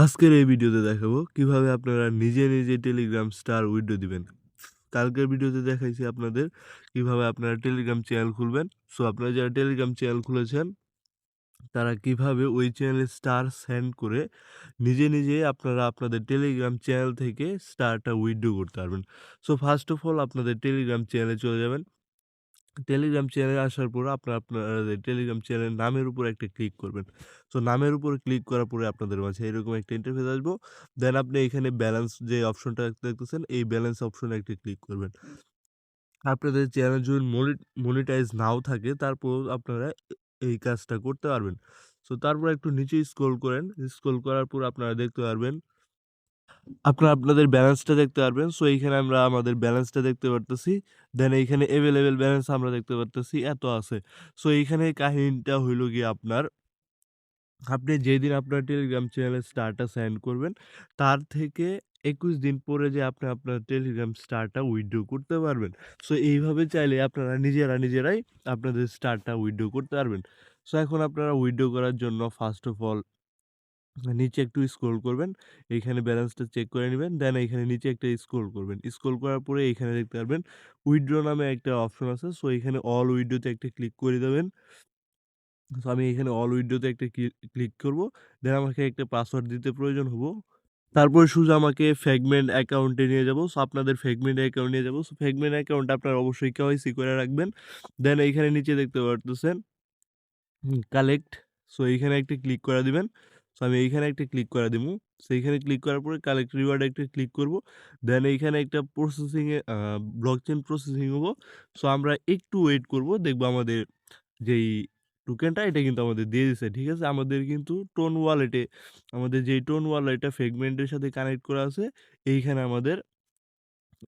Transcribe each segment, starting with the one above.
আজকের এই ভিডিওতে দেখাবো কিভাবে আপনারা নিজে, নিজে টেলিগ্রাম স্টার উইন্ডো দিবেন। কালকের ভিডিওতে দেখাইছি আপনাদের কিভাবে আপনারা টেলিগ্রাম চ্যানেল খুলবেন। সো আপনারা যারা টেলিগ্রাম চ্যানেল খুলেছেন তারা কিভাবে ওই চ্যানেলে স্টার সেন্ড করে নিজে, নিজেই আপনারা আপনাদের টেলিগ্রাম চ্যানেল থেকে স্টারটা উইথড্র করতে পারবেন। সো ফার্স্ট অফ অল আপনাদের টেলিগ্রাম চ্যানেলে চলে যাবেন। টেলিগ্রাম চ্যানেলে আসার পর আপনাদের টেলিগ্রাম চ্যানেলের নামের উপর একটা ক্লিক করবেন। সো নামের উপর ক্লিক করার পরে আপনাদের মাঝে এরকম একটা ইন্টারফেস আসবো। দেন আপনি এখানে ব্যালেন্স যে অপশনটা দেখতেছেন এই ব্যালেন্স অপশনে একটা ক্লিক করবেন। আপনাদের চ্যানেল যদি মনিটাইজ নাও থাকে তারপর আপনারা এই কাজটা করতে পারবেন। সো তারপর একটু নিচে স্ক্রল করেন। স্ক্রল করার পর আপনারা দেখতে পারবেন আপনাদের ব্যালেন্সটা দেখতে পারবেন। সো এইখানে আমরা আমাদের ব্যালেন্সটা দেখতে পারতেছি। দেন এইখানে এভেইলেবল ব্যালেন্স আমরা দেখতে পারতেছি এত আছে। সো এইখানে কাহিনীটা হইল গিয়ে আপনি যেদিন আপনার টেলিগ্রাম চ্যানেলে স্টারটা সেন্ড করবেন, তার থেকে ২১ দিন পরে যে আপনি আপনার টেলিগ্রাম স্টারটা উইথড্র করতে পারবেন। সো এইভাবে চাইলে আপনারা নিজেরাই আপনাদের স্টারটা উইথড্র করতে পারবেন। সো এখন আপনারা উইথড্র করার জন্য ফার্স্ট অফ অল নিচে একটু স্ক্রল করবেন। এইখানে ব্যালেন্সটা চেক করে নিবেন। দেন এইখানে নিচে একটা স্ক্রল করবেন। স্ক্রল করার পরে এইখানে দেখতে পারবেন উইথড্র নামে একটা অপশন আছে। সো এইখানে অল উইথড্র তে একটা ক্লিক করে দেবেন। সো আমি এখানে অল উইথড্র তে একটা ক্লিক করব। দেন আমাকে একটা পাসওয়ার্ড দিতে প্রয়োজন হবো। তারপরে সোজা আমাকে ফ্র্যাগমেন্ট অ্যাকাউন্টে নিয়ে যাবো। সো আপনাদের ফ্র্যাগমেন্ট অ্যাকাউন্ট নিয়ে যাবো। সো ফ্র্যাগমেন্ট অ্যাকাউন্ট আপনারা অবশ্যই কেওয়াইসি করে রাখবেন। দেন এইখানে নিচে দেখতে পারতেছেন কালেক্ট। সো এইখানে একটা ক্লিক করে দিবেন। সো আমি এইখানে একটা ক্লিক করে দিমু। সো এইখানে ক্লিক করার পরে কালেক্ট রিওয়ার্ড একটা ক্লিক করব। দেন এইখানে একটা প্রসেসিং এ ব্লকচেইন প্রসেসিং হবো। সো আমরা একটু ওয়েট করব। দেখব আমাদের যেই টোকেনটা এটা কিন্তু আমাদের দিয়ে দিছে। ঠিক আছে? আমাদের কিন্তু আমাদের যেই টোন ওয়ালেটটা ফ্র্যাগমেন্টের সাথে কানেক্ট করা আছে, এইখানে আমাদের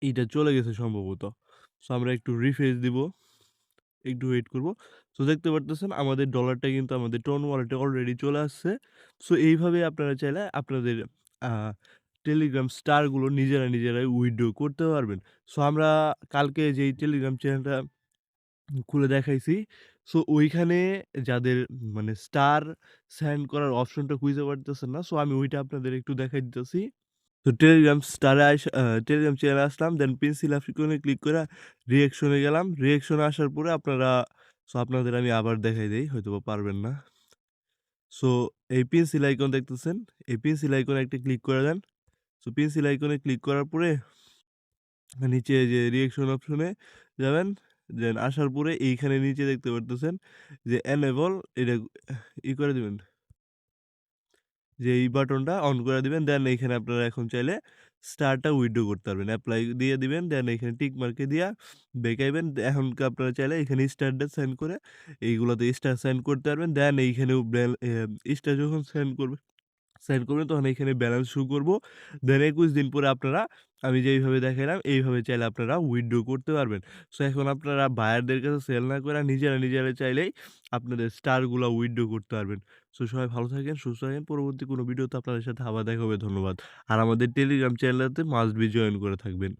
এইটা চলে গেছে সম্ভবত। সো আমরা একটু রিফ্রেশ দিব। একটু ওয়েট করব। সো দেখতে পারতেছেন আমাদের ডলারটা কিন্তু আমাদের টোন ওয়ালেটে অলরেডি চলে আসছে। সো এইভাবে আপনারা চাইলে আপনাদের আ টেলিগ্রাম স্টারগুলো নিজেরাই উইথড্র করতে পারবেন। সো আমরা কালকে যেই টেলিগ্রাম চ্যানেলটা খুলে দেখাইছি। সো ওইখানে যাদের মানে স্টার সেন্ড করার অপশনটা খুঁজে পারতেছেন না। সো আমি ওইটা আপনাদের একটু দেখাই দিতেছি। তো টেলিগ্রাম চ্যানেলে আসলাম। দেন পেন্সিল আইকনে ক্লিক করে রিঅ্যাকশনে গেলাম। রিঅ্যাকশনে আসার পরে আপনাদের আমি আবার দেখাই দেই, হয়তোবা পারবেন না। সো এই পেন্সিল আইকন দেখতেছেন? এই পেন্সিল আইকনে একটা ক্লিক করে দেন। সো পেন্সিল আইকনে ক্লিক করার পরে নিচে যে রিঅ্যাকশন অপশনে যাবেন। দেন আসার পরে এইখানে নিচে দেখতে পারতেছেন যে এনেবল এটা করে দিবেন। যে এই বাটনটা অন করে দিবেন। দেন এইখানে আপনারা এখন চাইলে স্টারটা উইথড্র করতে পারবেন। এপ্লাই দিয়ে দিবেন। দেন এখানে টিক মার্কে দিয়া বেকাইবেন। এখন আপনারা চাইলে এখানে স্টারটা সেন্ড করে এইগুলাতে স্টার সেন্ড করতে পারবেন। দেন এইখানেও স্টার যখন সেন্ড করবেন তখন এইখানে ব্যালেন্স শো করব। দেন ২১ দিন পরে আমি যেইভাবে দেখাইলাম এইভাবে চাইলে আপনারা উইথড্র করতে পারবেন। সো এখন আপনারা বায়ারদের কাছে সেল না করে নিজেরা চাইলেই আপনাদের স্টারগুলা উইথড্র করতে পারবেন। সো সবাই ভালো থাকেন, সুস্থ থাকেন। পরবর্তী কোনো ভিডিওতে আপনাদের সাথে আবার দেখা হবে। ধন্যবাদ। আর আমাদের টেলিগ্রাম চ্যানেলটাতে মাস্ট বি জয়েন করে থাকবেন।